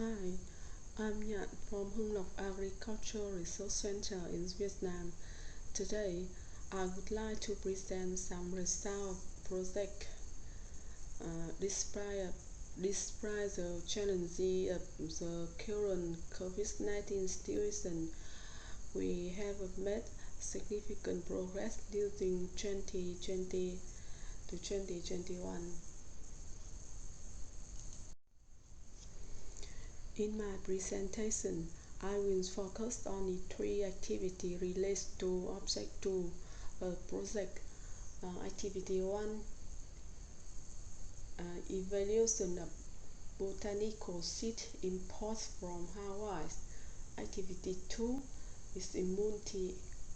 Hi, I'm Nhạn from Hunloc Agricultural Research Center in Vietnam. Today, I would like to present some results project. Despite the challenges of the current COVID-19 situation, we have made significant progress during 2020 to 2021. In my presentation, I will focus on the three activities related to Object 2 project. Activity 1, evaluation of botanical seed imports from Hawaii. Activity 2 is a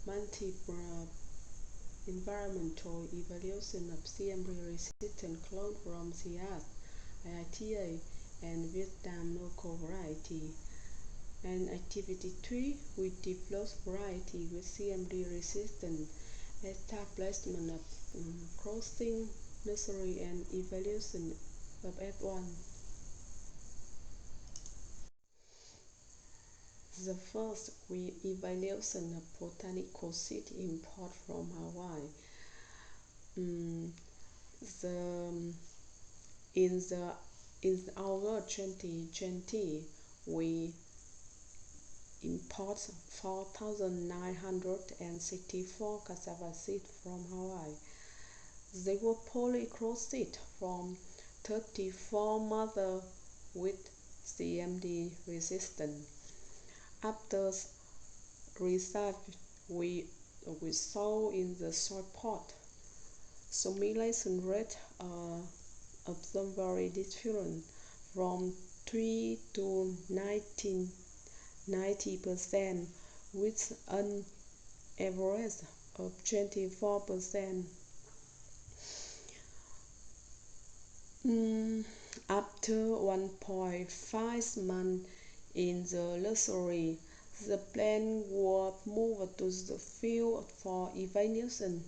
multiple environmental evaluation of CMD Resistant clone from CIAT And IITA and Vietnam local variety. And activity 3, we develop variety with CMD resistant, establishment of crossing, nursery and evaluation of F1. The first, we evaluation of botanical seed import from Hawaii. In August 2020, we import 4,964 cassava seeds from Hawaii. They were polycrossed from 34 mothers with CMD resistant. After research, we saw in the soil pot simulation rate observed very different from 3 to 90% with an average of 24%. After 1.5 months in the nursery, the plant was moved to the field for evaluation.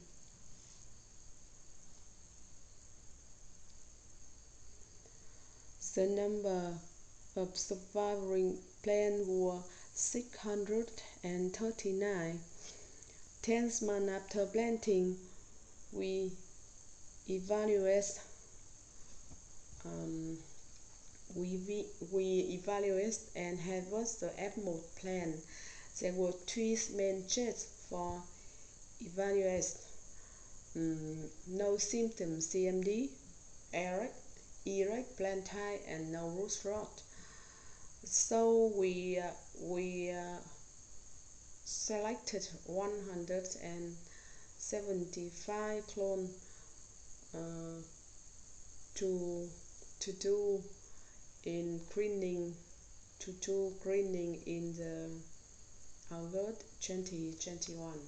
The number of surviving plants was 639. 10 months after planting, we evaluate and harvest the F-mode plant. There were three main checks for evaluation. No symptoms CMD, erect plant type, and no root rot. So we selected 175 clones to do greening in the August 2021.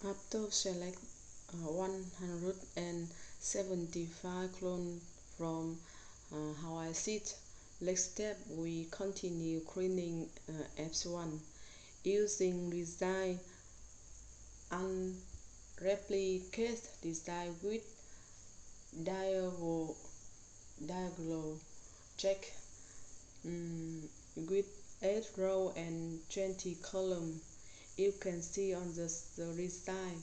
After select 175 clones from Hawaii seed, next step we continue cleaning F1 using design unreplicated design with diagonal check with 8 rows and 20 columns. You can see on the design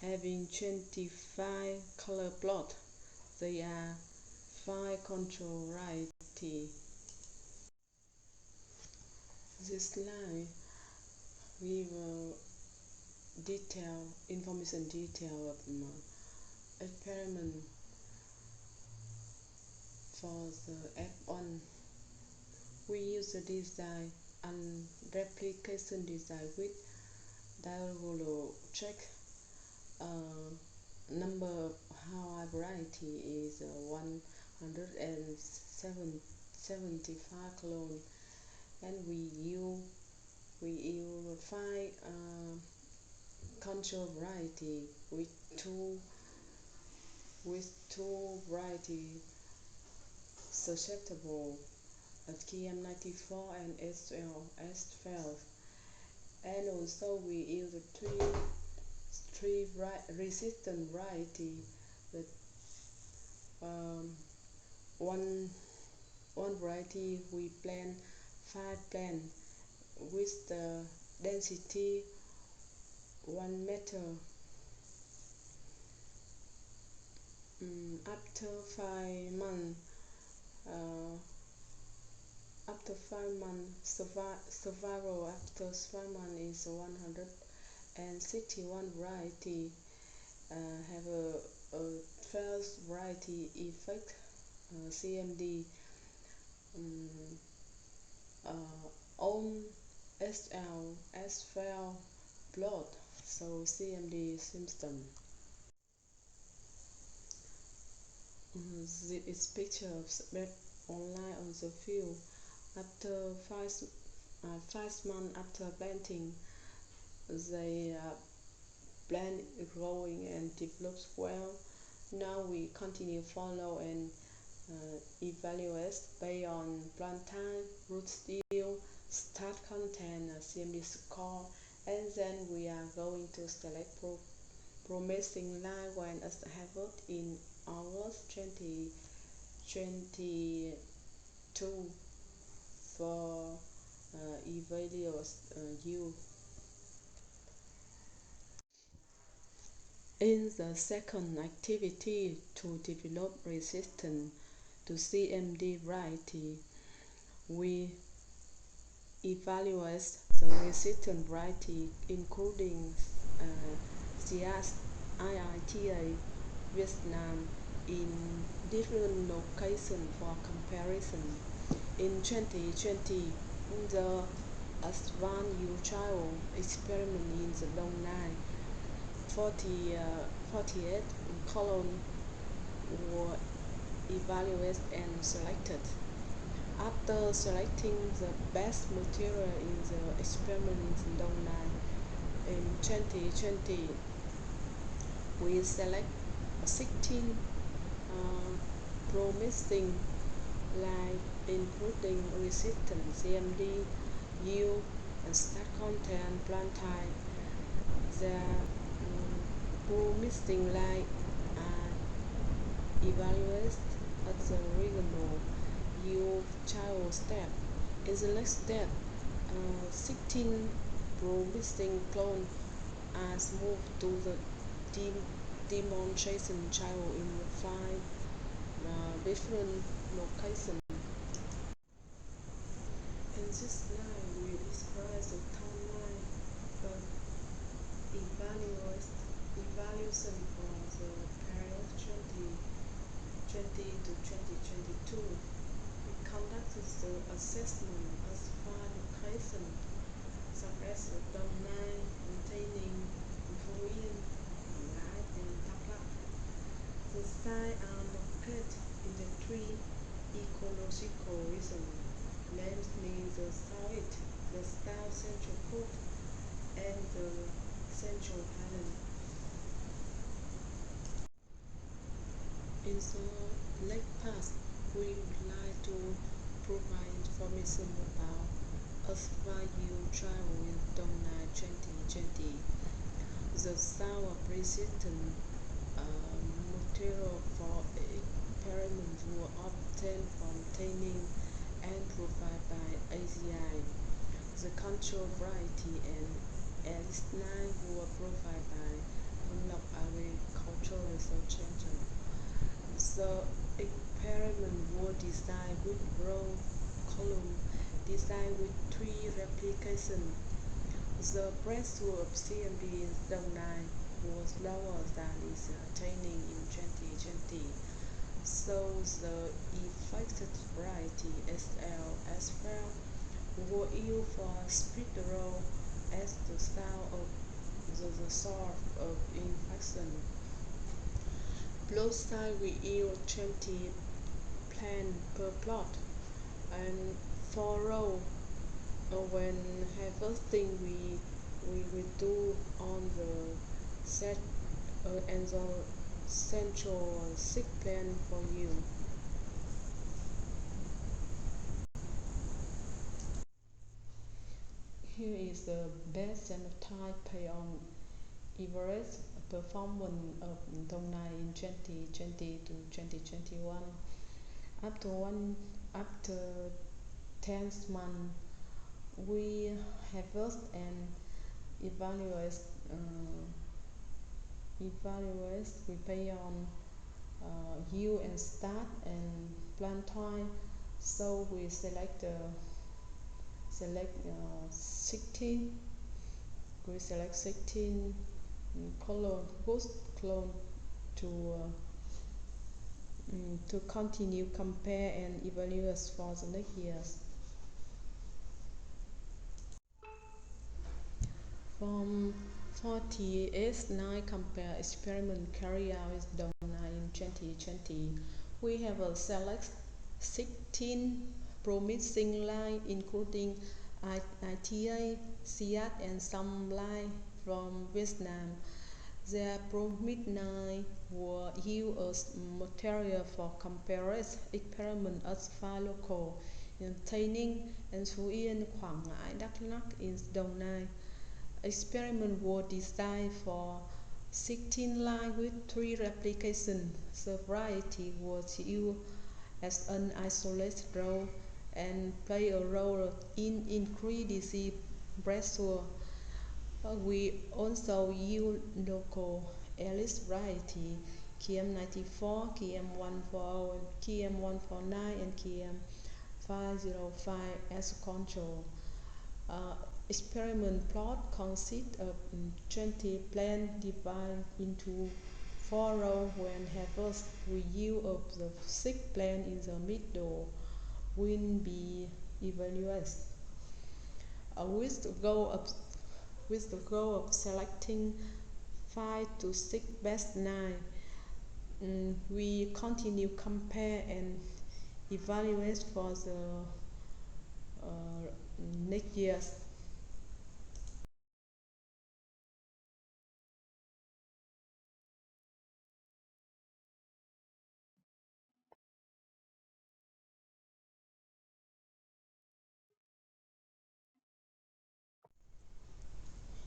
having 25 color plots. They are 5 control varieties. This slide we will information detail of experiment for the F1. We use the design and replication design with diagonal check. Number of Hawaii variety is 175 clones, and we use 5 control variety with two varieties susceptible at KM94 and S12, and also we use three resistant variety, the one variety we plant 5 plants with the density 1 meter. After 5 months, survival after 5 months is 161 variety. Have a first variety effect, CMD on SL as well blood, so CMD symptom. This picture spread online on the field. After 5 months after planting, the plant is growing and develops well. Now we continue follow and evaluate based on plant type, root style, start content, CMD score, and then we are going to select promising line when as harvest in August 2022 for evaluate you. In the second activity to develop resistance to CMD variety, we evaluate the resistant variety including CIAT IITA Vietnam in different locations for comparison. In 2020, the advanced youth child experiment in the Long Nai 48 columns were evaluated and selected. After selecting the best material in the experiment in Long Nai in 2020, we select 16 promising lines including resistant CMD, yield, and start content, plant type. The promising lines are evaluated at the regional youth child step. In the next step, 16 promising clones are moved to the demonstration child in 5 different locations. In this slide, we describe the timeline of evaluation for the period 2020 to 2022. We conducted the assessment at 5 locations, such as Đồng Nai, containing Korean, Light, and Taplak. The sites are located in the 3 ecological regions, namely the South, the South Central Coast, and the Central Highlands. In the next part, we would like to provide information about advanced youth child in Đồng Nai 2020. The sour resistant material for experiment were obtained from training and provided by AGI. The control variety and elite line were provided by Hemlock Agricultural Research Center. The experiment was designed with row column, designed with 3 replications. The breakthrough of CMD in Đồng Nai was lower than its attaining in 2020, so the affected variety SL as well were used for split row as the style of the source of infection. Plot size we yield 20 plants per plot, and for row. When harvesting, we will do on the set and the central 6 plant for you. Here is the best genotype on average performance of Dong Nai in 2020 to 2021. After 10 months, we harvest and evaluate prepare on yield and start and plant time. So we select 16. We select 16 clone, good clone to continue compare and evaluate for the next years. From 48 compare experiment carried out with Dong Nai in 2020, we have a select 16 promising lines including IITA, CIAT and some lines from Vietnam. Their promised lines will yield us material for comparison experiment as far local in Tây Ninh and Phú Yên, Quảng Ngãi, Đắk Lắk in Đồng Nai. Experiment was designed for 16 lines with 3 replications. The variety was used as an isolated row and play a role in increased disease pressure. We also use local elite variety KM94, KM140, KM149 and KM505 as control. Experiment plot consists of 20 plants divided into 4 rows. When harvest, we yield of the 6 plants in the middle will be evaluated. With the goal of selecting 5 to 6 best 9, we continue compare and evaluate for the next years.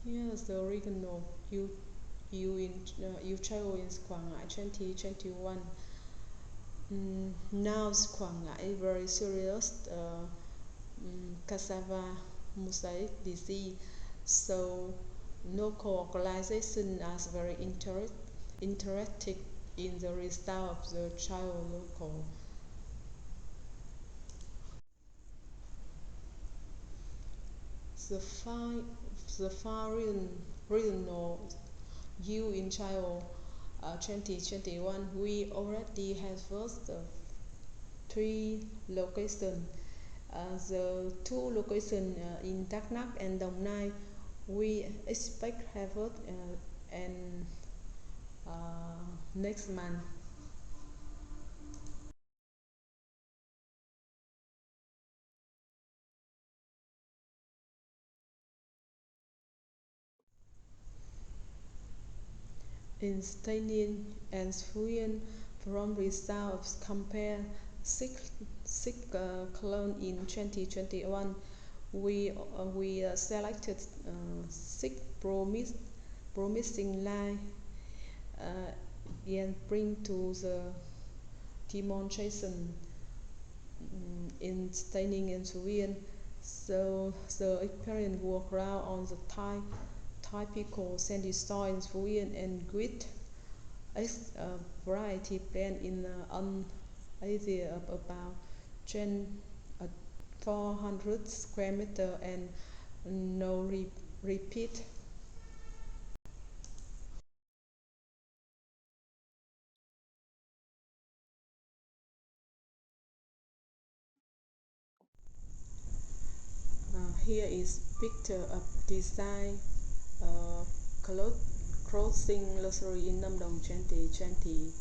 Here's the original Untitled in Quảng Ngãi 2021. Now Quảng Ngãi very serious Cassava mosaic disease. So local organizations are very interested in the result of the child local. The regional yield in child 2021, we already have first 3 locations. The 2 locations in Đắk Lắk and Đồng Nai, we expect harvest and next month. In Tây Ninh and Phú Yên, from results compare 6 clones in 2021, we selected 6 promising lines and bring to the demonstration in Tây Ninh and Phú Yên. So the experiment work around on the typical sandy soil in Phú Yên and with variety plant in an area of about 400 square meter and no repeat. Here is picture of design crossing nursery in Lâm Đồng 2020.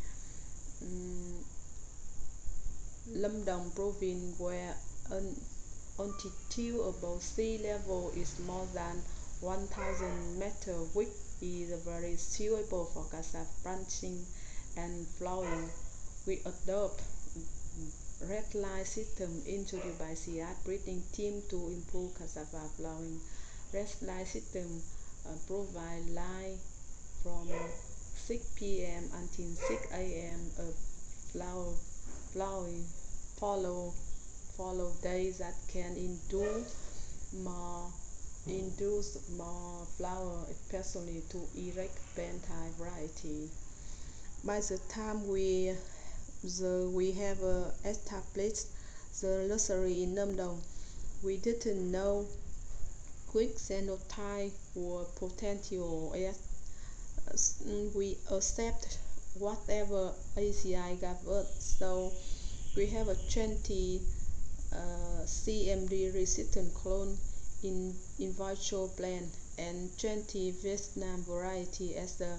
Lâm Đồng province where altitude above sea level is more than 1,000 meters, which is very suitable for cassava branching and flowering. We adopt red light system introduced by CIAT breeding team to improve cassava flowering. Red light system provide light from 6 p.m. until 6 a.m. a flowering follow days that can induce more flower, especially to erect bentine variety. By the time we have established the nursery in Nam Dong, we didn't know which genotype were potential as we accept whatever ACI gave us. So we have a 20 CMD resistant clone in vitro plant and 20 Vietnam variety as the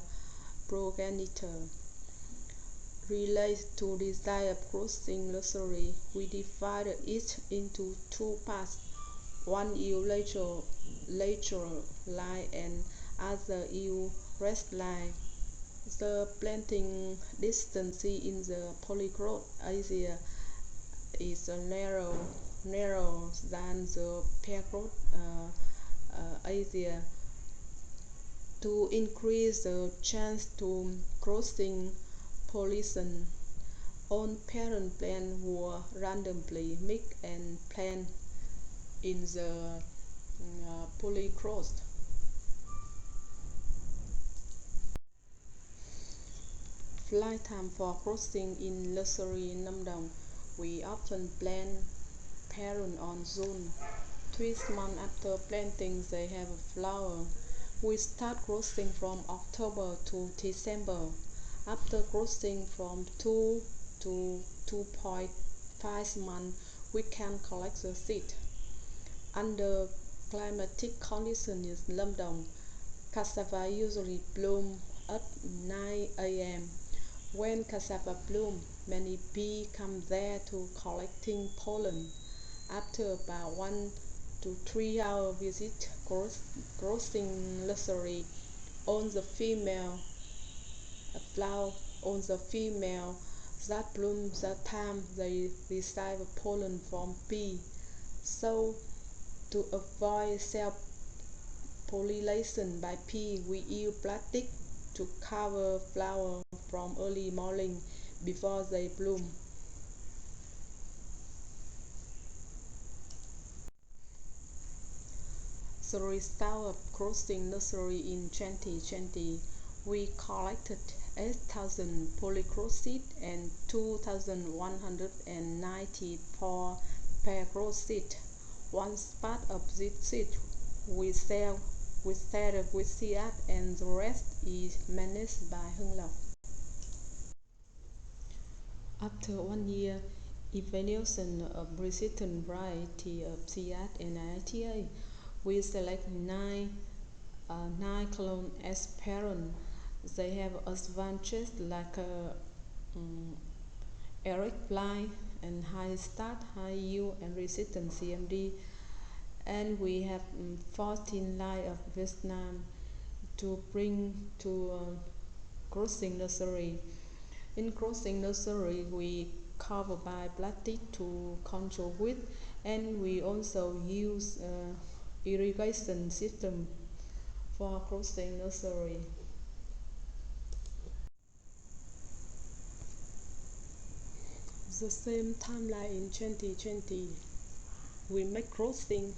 progenitor. Related to design of crossing nursery, we divided it into two parts, one lateral line and other rest line. The planting distance in the polycrot area is narrow than the paircrot area. To increase the chance to crossing pollination, all parent plants were randomly mixed and planted in the polycrot. Flight time for crossing in nursery in Nam Dong. We often plant parent on June. 3 months after planting, they have a flower. We start crossing from October to December. After crossing from 2 to 2.5 months, we can collect the seed. Under climatic conditions in Nam Dong, cassava usually bloom at 9 a.m. When cassava bloom, many bees come there to collecting pollen. After about 1 to 3 hour visit crossing nursery, on the female flower on the female that bloom that time they receive pollen from bee. So to avoid self-pollination by bee, we use plastic to cover flower from early morning before they bloom. The result of crossing nursery in 2020, we collected 8,000 polycrot seeds and 2,194 paircrot seeds. One part of this seed we sell with CIAT and the rest is managed by Hưng Lộc. After 1 year evaluation of resistant variety of CIAT and IITA, we select 9 clones as parent. They have advantages like erect blind and high start, high yield and resistant CMD. And we have 14 lines of Vietnam to bring to crossing nursery. In crossing nursery, we cover by plastic to control width, and we also use irrigation system for crossing nursery. The same timeline in 2020, we make crossing,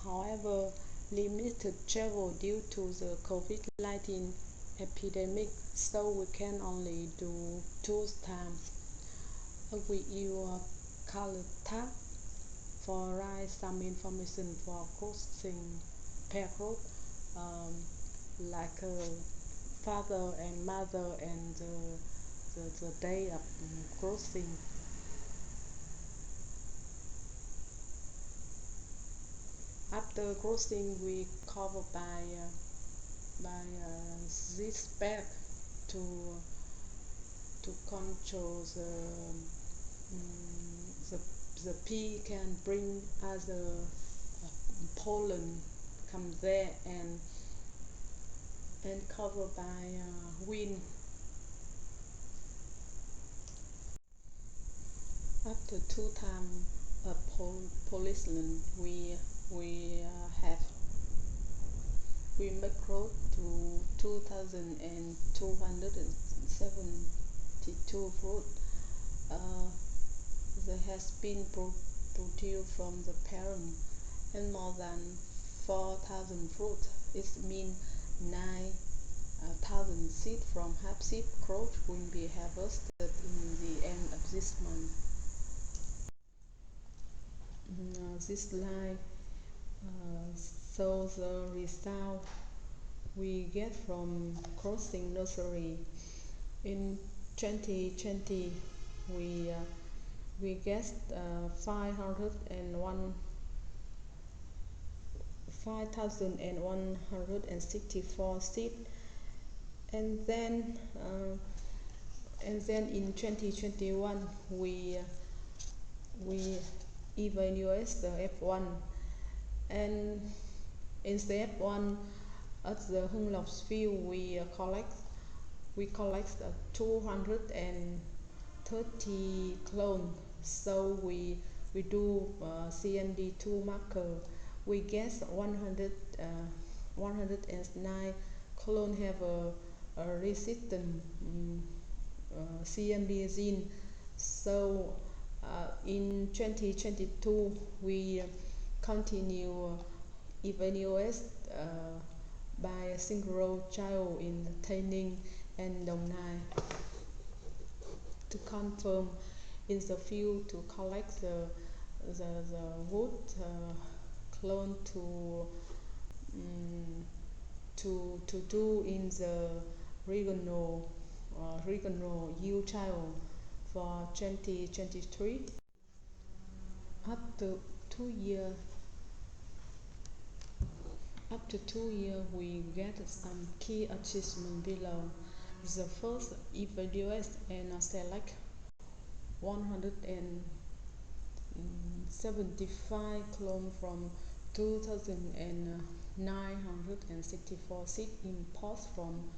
however, limited travel due to the COVID-19 epidemic, so we can only do 2 times. We use color tab for write some information for crossing paircrot, like father and mother and the day of crossing. After crossing, we cover by this bag to control the bee can bring other pollen come there and cover by wind. After 2 times pollination, we have we make growth to 2,272 fruit. There has been produced from the parent, and more than 4,000 fruit. It means 9,000 seeds from half-seed growth will be harvested in the end of this month. This slide shows the result we get from crossing nursery. In 2020, we get 5,164 seeds, and then in 2021 we evaluate the F1, and in the F1 at the Hưng Lộc field we collect 230 clones. So we do CMD2 marker. We get 109 clone have a resistant CMD gene. So in 2022 we continue evaluate by a single child in Tây Ninh and Đồng Nai to confirm in the field to collect the wood clone to do in the regional yield child for 2023. Up to 2 years we get some key achievements below. The first, evaluate and select 175 clones from 2,964 seeds imported from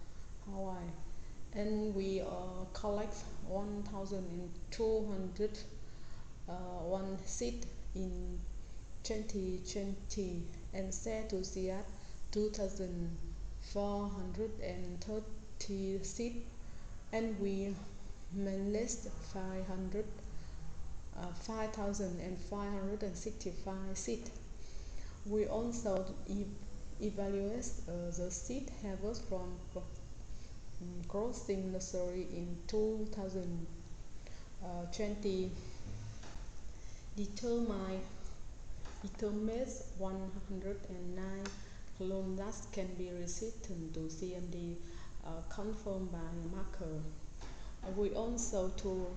Hawaii, and we collect 1,201 seeds in 2020 and sell to CIAT 2,430 seeds, and we managed 5,565 seeds. We also evaluate the seed harvest from crossing nursery in 2020. Determine 109 clones that can be resistant to CMD, confirmed by marker. We also to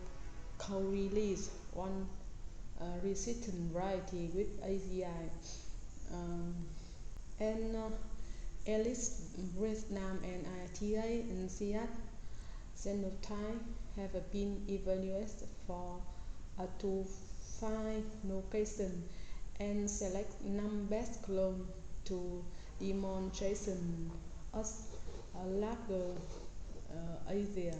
co-release one resistant variety with AGI, and Alice, Vietnam and IITA and CIAT genotype have been evaluated for to find location and select best clone to demonstration as a larger area.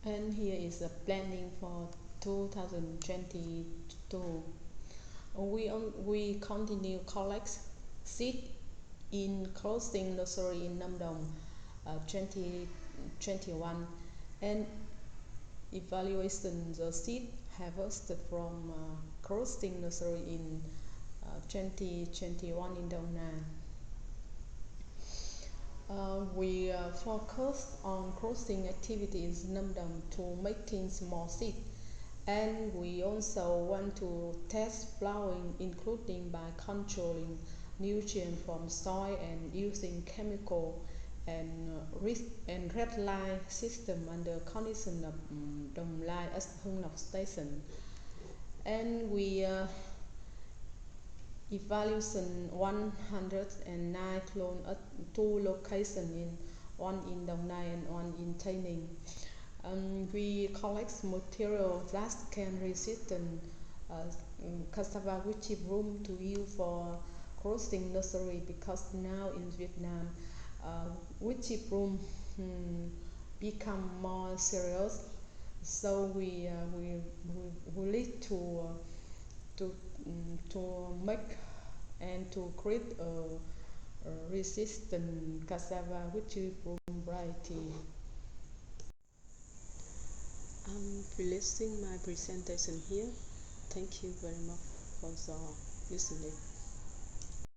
And here is the planning for 2022. We continue collect seed in crossing nursery in Nam Dong 2021 and evaluation the seed harvested from crossing nursery in 2021 in Đồng Nai. We focus on crossing activities in Nam Dong to making small seed, and we also want to test flowering, including by controlling nutrients from soil and using chemical and red light system under condition of Đồng Lai as Hưng Lộc station. And we evaluation 109 clones at 2 locations, one in Đồng Nai and one in Tây Ninh. We collect material that can resist Cassava which room to use for crossing nursery, because now in Vietnam which room become more serious, so we need to make and to create resistant cassava, which is from variety. I'm releasing my presentation here. Thank you very much for listening.